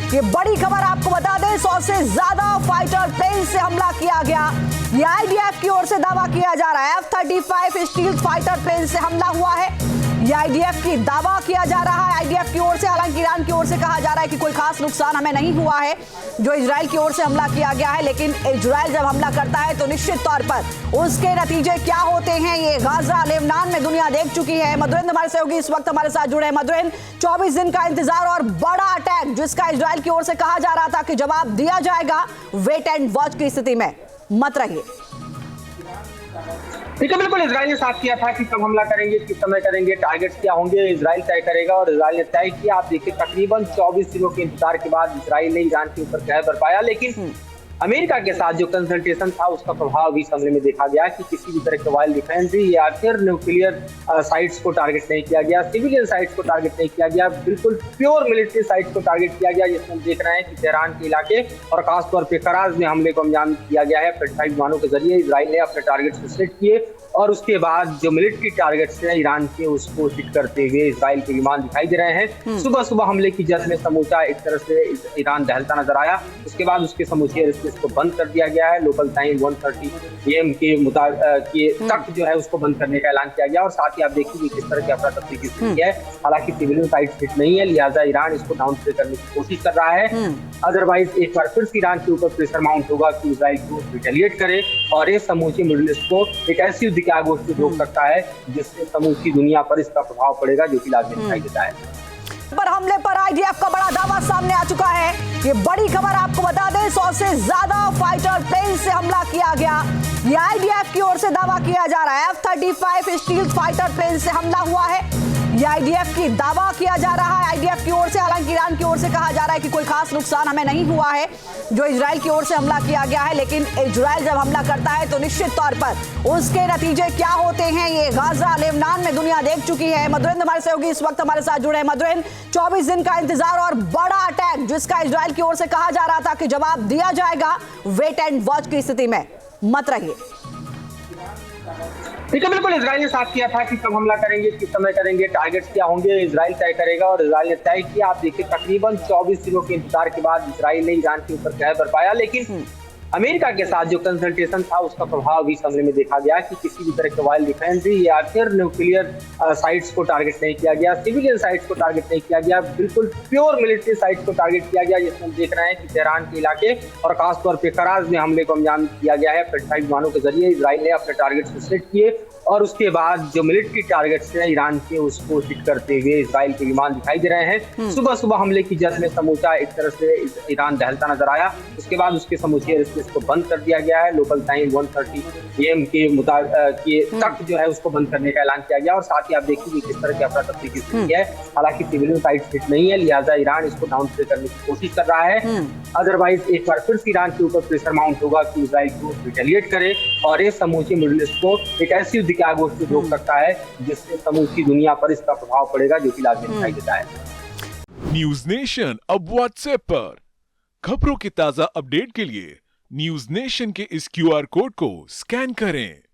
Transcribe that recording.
ये बड़ी खबर आपको बता दें, 100 से ज्यादा फाइटर प्लेन से हमला किया गया। ये आईडीएफ की ओर से दावा किया जा रहा है। F-35 स्टील्थ फाइटर प्लेन से हमला हुआ है। ये आईडीएफ की दावा किया जा रहा है, आईडीएफ की ओर से। हालांकि ईरान की ओर से कहा जा रहा है कि कोई खास नुकसान हमें नहीं हुआ है जो इजराइल की ओर से हमला किया गया है। लेकिन इजराइल जब हमला करता है तो निश्चित तौर पर उसके नतीजे क्या होते हैं, ये गाजा लेबनान में दुनिया देख चुकी है। मधुरेंद्र हमारे सहयोगी इस वक्त हमारे साथ जुड़े हैं। मधुरेंद्र, 24 दिन का इंतजार और बड़ा अटैक जिसका इजराइल की ओर से कहा जा रहा था कि जवाब दिया जाएगा। वेट एंड वॉच की स्थिति में मत रहिए। ठीक है, बिल्कुल। इजराइल ने साफ किया था कि कब हमला करेंगे, किस समय करेंगे, टारगेट्स क्या होंगे, इजराइल तय करेगा और इजराइल ने तय किया। आप देखिए, तकरीबन 24 दिनों के इंतजार के बाद इजराइल ने ईरान के ऊपर कहर बरपाया। लेकिन अमेरिका के साथ जो कंसल्टेशन था उसका प्रभाव भी इस हमले में देखा गया कि किसी भी तरह के वाइल्ड डिफेंसरी या फिर न्यूक्लियर साइट्स को टारगेट नहीं किया गया, सिविलियन साइट्स को टारगेट नहीं किया गया, बिल्कुल प्योर मिलिट्री साइट्स को टारगेट किया गया। जिसमें हम देख रहे हैं कि तेहरान के इलाके और खासतौर पर कराज में हमले को अंजाम दिया गया है। F-35 विमानों के जरिए इजराइल ने अपने टारगेट्स को सेट किए और उसके बाद जो मिलिट्री टारगेट्स हैं ईरान के, उसको हिट करते हुए इजराइल के विमान दिखाई दे रहे हैं। सुबह सुबह हमले की जद में समूचा एक तरह से ईरान दहलता नजर आया। उसके बाद उसके समूचे एयरस्पेस को बंद कर दिया गया है। लोकल टाइम 1:30 AM के तक जो है उसको बंद करने का ऐलान किया गया। और साथ ही आप देखिए किस तरह की अफरा तफरी की स्थिति है। हालांकि सिविलियन साइट हिट नहीं है, लिहाजा ईरान इसको डाउन प्ले करने की कोशिश कर रहा है। अदरवाइज एक बार फिर से ईरान के ऊपर प्रेशर माउंट होगा कि इजराइल को रिटेलिएट करे और ये समूचे मिडिल ईस्ट को एक ऐसी युद्ध की आगोश से रोक सकता है जिससे समूची दुनिया पर इसका प्रभाव पड़ेगा, जो कि लाजमी दिखाई देता है। पर हमले पर आईडीएफ का बड़ा दावा सामने आ चुका है। ये बड़ी खबर आपको बता दें, 100 से ज्यादा फाइटर प्लेन से हमला किया गया। ये आईडीएफ की ओर से दावा किया जा रहा है। F-35 स्टील्थ फाइटर प्लेन से हमला हुआ है। ये आईडीएफ की दावा किया जा रहा है, आईडीएफ की ओर से। हालांकि ईरान की ओर से कहा जा रहा है कि कोई खास नुकसान हमें नहीं हुआ है जो इजराइल की ओर से हमला किया गया है। लेकिन इजराइल जब हमला करता है तो निश्चित तौर पर उसके नतीजे क्या होते हैं, ये गाजा लेबनान में दुनिया देख चुकी है। मधुरेंद्र हमारे सहयोगी इस वक्त हमारे साथ जुड़े हैं। मधुरेंद्र, 24 दिन का इंतजार और बड़ा अटैक जिसका इजराइल की ओर से कहा जा रहा था कि जवाब दिया जाएगा। वेट एंड वॉच की स्थिति में मत रहिए। ठीक है, बिल्कुल। इजराइल ने साफ किया था कि कब हमला करेंगे, किस समय करेंगे, टारगेट्स क्या होंगे, इजराइल तय करेगा और इजराइल ने तय किया। आप देखिए, तकरीबन 24 दिनों के इंतजार के बाद इजराइल ने ईरान के ऊपर कहर बरपाया। लेकिन अमेरिका के साथ जो कंसल्टेशन था उसका प्रभाव भी इस हमले में देखा गया कि किसी भी तरह के वाइल्ड डिफेंसरी या फिर न्यूक्लियर साइट्स को टारगेट नहीं किया गया, सिविलियन साइट्स को टारगेट नहीं किया गया, बिल्कुल प्योर मिलिट्री साइट्स को टारगेट किया गया। जिसमें हम देख रहे हैं कि तेहरान के इलाके और खासतौर पर कराज में हमले को अंजाम दिया गया है। F-35 विमानों के जरिए इजराइल ने अपने टारगेट्स को सेट किए और उसके बाद जो मिलिट्री टारगेट्स हैं ईरान के, उसको हिट करते हुए इजराइल के विमान दिखाई दे रहे हैं। सुबह सुबह हमले की जद में समूचा एक तरह से ईरान दहलता नजर आया। उसके बाद उसके समूचे एयरस्पेस को बंद कर दिया गया है। लोकल टाइम 1:30 AM के तक जो है उसको बंद करने का ऐलान किया गया। और साथ ही आप देखिए किस तरह की अफरा तफरी की स्थिति है। हालांकि सिविलियन साइट हिट नहीं है, लिहाजा ईरान इसको डाउन प्ले करने की कोशिश कर रहा है। अदरवाइज एक बार फिर से ईरान के ऊपर प्रेशर माउंट होगा कि इजराइल को रिटेलिएट करे और ये समूचे मिडिल ईस्ट को एक ऐसी युद्ध की आगोश से रोक सकता है जिससे समूची दुनिया पर इसका प्रभाव पड़ेगा, जो कि लाजमी दिखाई देता है। न्यूज नेशन अब व्हाट्सएप पर खबरों के ताजा अपडेट के लिए न्यूज नेशन के इस QR कोड को स्कैन करें।